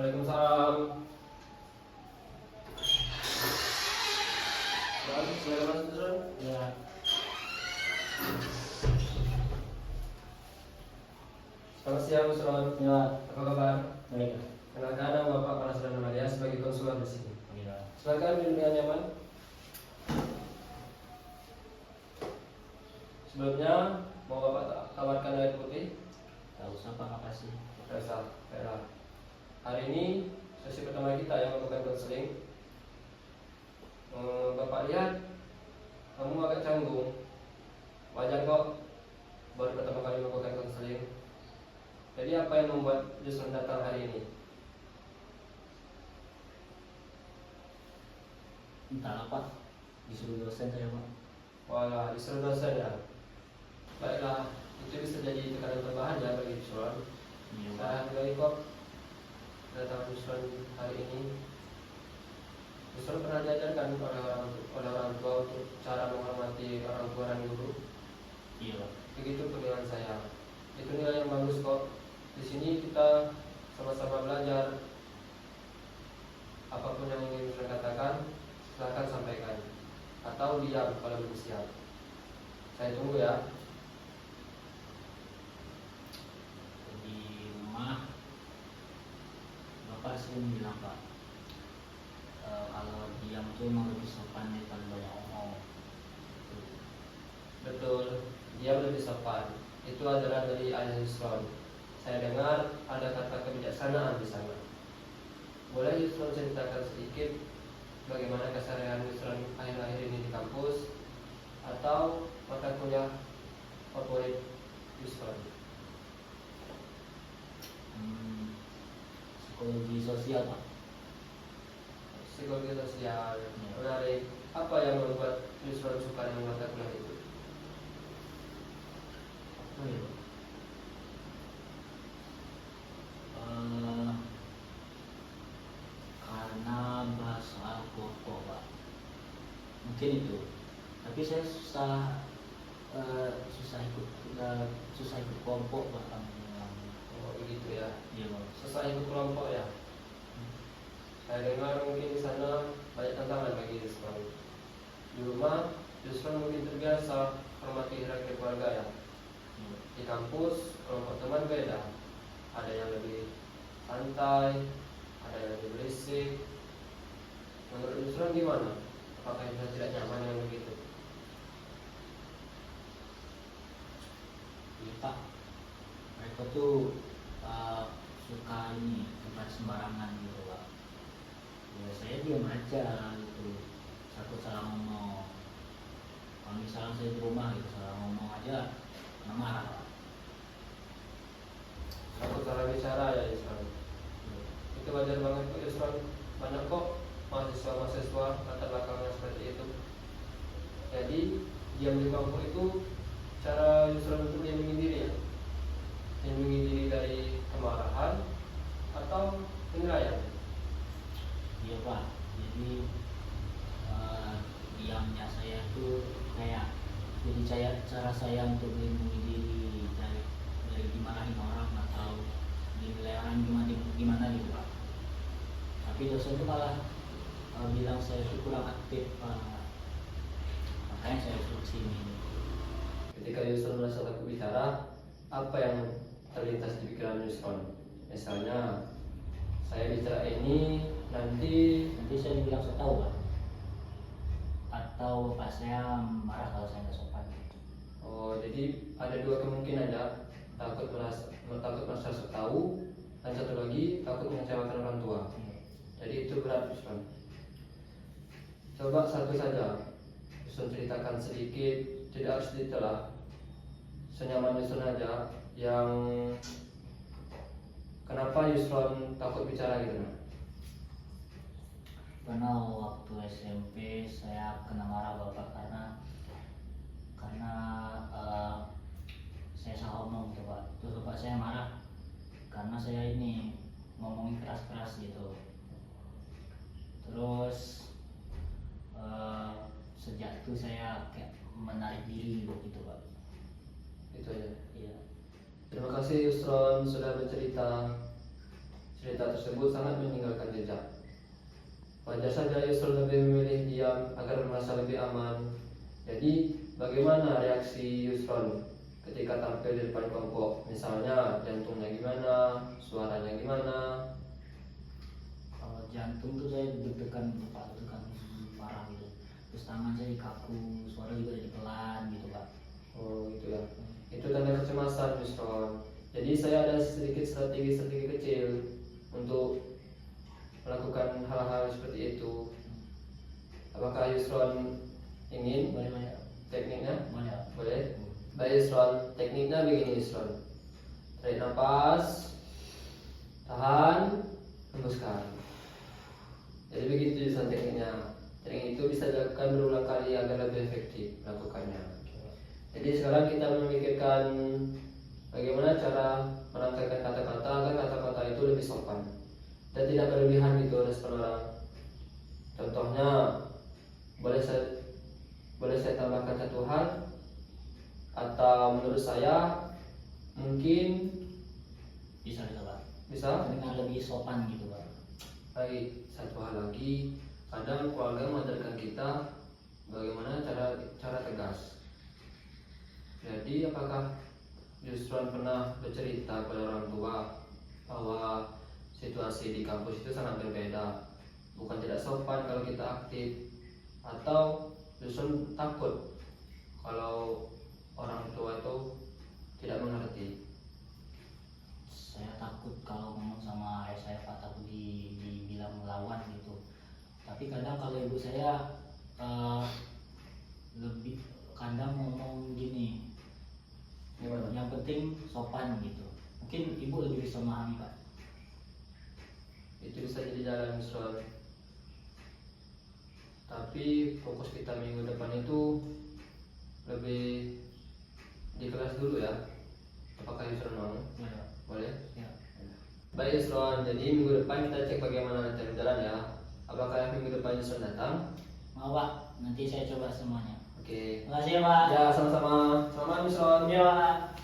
Waalaikumsalam. Silakan masuk, Yusron. Ya, Selamat siang, Yusron. ya, Apa kabar? baik. Kenalkan, nama Bapak Panasran Amalia sebagai konsuler di sini. Ya, Silakan duduk dengan nyaman. Sebelumnya mau Bapak tawarkan air putih. tak usah Pak, makasih. Rasa, Vera. Hari ini sesi pertama kita yang melakukan konseling. Bapak lihat kamu agak canggung. Wajar kok, baru pertama kali melakukan konseling. Jadi apa yang membuat Yusron datang hari ini? Entahlah Pak, disuruh dosen saya Pak. Walah, disuruh dosen ya. Baiklah, itu bisa jadi tekanan tambahan ya bagi Yusron. Iya Pak. Saya hargai kok kedatangan Yusron hari ini. Yusron pernah diajarkan oleh orang tua untuk cara menghormati orang tua dan guru. Iya Pak. Begitu pun dengan saya. Itu nilai yang bagus kok. Di sini kita sama-sama belajar. Apapun yang ingin Yusron katakan, silahkan sampaikan. Atau diam kalau belum siap. Saya tunggu ya. Di rumah Bapak sering bilang Pak, kalau diam tuh emang lebih sopan daripada banyak ngomong. Betul, dia lebih sopan. Itu adalah dari ayah Yusron. Saya dengar ada kata kebijaksanaan di sana. Boleh Yusron ceritakan sedikit bagaimana keseharian Yusron akhir-akhir ini di kampus atau mata kuliah favorit Yusron? Psikologi sosial Pak. Psikologi sosial, menarik. Apa yang membuat Yusron suka dengan mata kuliah itu? Apa ya Pak? Karena bahasa kelompok Pak. Mungkin itu. Tapi saya susah ikut kelompok Pak. Oh begitu ya. Iya Pak. Susah ikut kelompok ya. Saya dengar mungkin di sana banyak tantangan bagi Yusron. Di rumah Yusron mungkin terbiasa hormati hierarki keluarga ya. Di kampus kelompok teman beda. Ada yang lebih santai, ada yang lebih berisik. Menurut Yusron gimana? Apakah Yusron tidak nyaman dengan begitu? Iya Pak. Mereka tuh suka ini tempat sembarangan gitu Pak. Ya saya diam aja gitu. Takut salah ngomong. Kalau misalnya saya di rumah gitu salah ngomong aja kena marah Pak. Aku cara bicara ya Yusron. Itu wajar banget kok Yusron. Banyak kok mahasiswa-mahasiswa latar belakangnya seperti itu. Jadi diam di kelompok itu cara Yusron untuk melindungi diri ya. Melindungi diri dari kemarahan atau penilaian. Iya Pak. Jadi diamnya saya tuh kayak jadi cara saya untuk melindungi diri dari dimarahin orang atau dinilai orang gimana gitu Pak. Tapi dosen tuh malah bilang saya tuh kurang aktif Pak. Makanya saya masuk sini. Ketika Yusron merasa takut bicara, apa yang terlintas di pikiran Yusron? Misalnya, saya bicara ini nanti Saya dibilang so tau Pak. Atau Bapak saya marah kalau saya nggak sopan. oh jadi ada dua kemungkinan ya, takut merasa so tahu, dan satu lagi takut mengecewakan orang tua. Jadi itu berat Yusron. Coba satu saja Yusron ceritakan sedikit, tidak harus detail lah, senyaman Yusron aja yang kenapa Yusron takut bicara gitu nah. Karena waktu SMP saya kena marah bapak karena saya salah ngomong gitu Pak. Terus bapak saya marah karena saya ini ngomongin keras-keras gitu. Terus sejak itu saya kayak menarik diri gitu Pak. Itu aja. Iya. Terima kasih Yusron sudah bercerita. cerita tersebut sangat meninggalkan jejak. Wajar saja Yusron lebih memilih diam agar merasa lebih aman. Jadi, bagaimana reaksi Yusron ketika tampil di depan kelompok? Misalnya, jantungnya gimana, suaranya gimana? Kalau jantung tuh saya deg-degan gitu Pak, deg-degan parah gitu. Terus tangan saya kaku, suara juga jadi pelan gitu Pak. Oh gitu ya. Itu tanda kecemasan Yusron. Jadi saya ada sedikit strategi kecil untuk melakukan hal-hal seperti itu. Apakah Yusron ingin Boleh tekniknya? boleh. Boleh. Baik Yusron, tekniknya begini Yusron. Tarik nafas, tahan, hembuskan. Jadi begitu Yusron tekniknya. Teknik itu bisa dilakukan berulang kali agar lebih efektif melakukannya. Jadi sekarang kita memikirkan bagaimana cara menangkapkan kata-kata agar kata-kata itu lebih sopan dan tidak berlebihan gitu respon orang. Contohnya, boleh saya tambahkan satu hal, atau menurut saya mungkin Bisa Pak. bisa. Dengan lebih sopan gitu Pak. Baik, satu hal lagi, kadang keluarga mengajarkan kita bagaimana cara tegas. Jadi apakah Yusron pernah bercerita pada orang tua bahwa situasi di kampus itu sangat berbeda, bukan tidak sopan kalau kita aktif, atau Yusron takut kalau orang tua itu tidak mengerti? Saya takut kalau ngomong sama ayah saya Pak, takut dibilang melawan gitu. Tapi kadang kalau ibu saya lebih kadang ngomong gini, Gimana? yang penting sopan gitu. Mungkin ibu lebih bisa memahami Pak. Itu bisa jadi jalan Yusron. Tapi fokus kita minggu depan itu lebih di kelas dulu ya. Apakah Yusron mau? Boleh Pak. Boleh? Ya. Baik Yusron, jadi minggu depan kita cek bagaimana nanti jalan ya. Apakah minggu depan Yusron datang? Mau Pak, nanti saya coba semuanya. Oke. Terima kasih ya Pak. Ya sama-sama. Selamat Yusron. Iya Pak.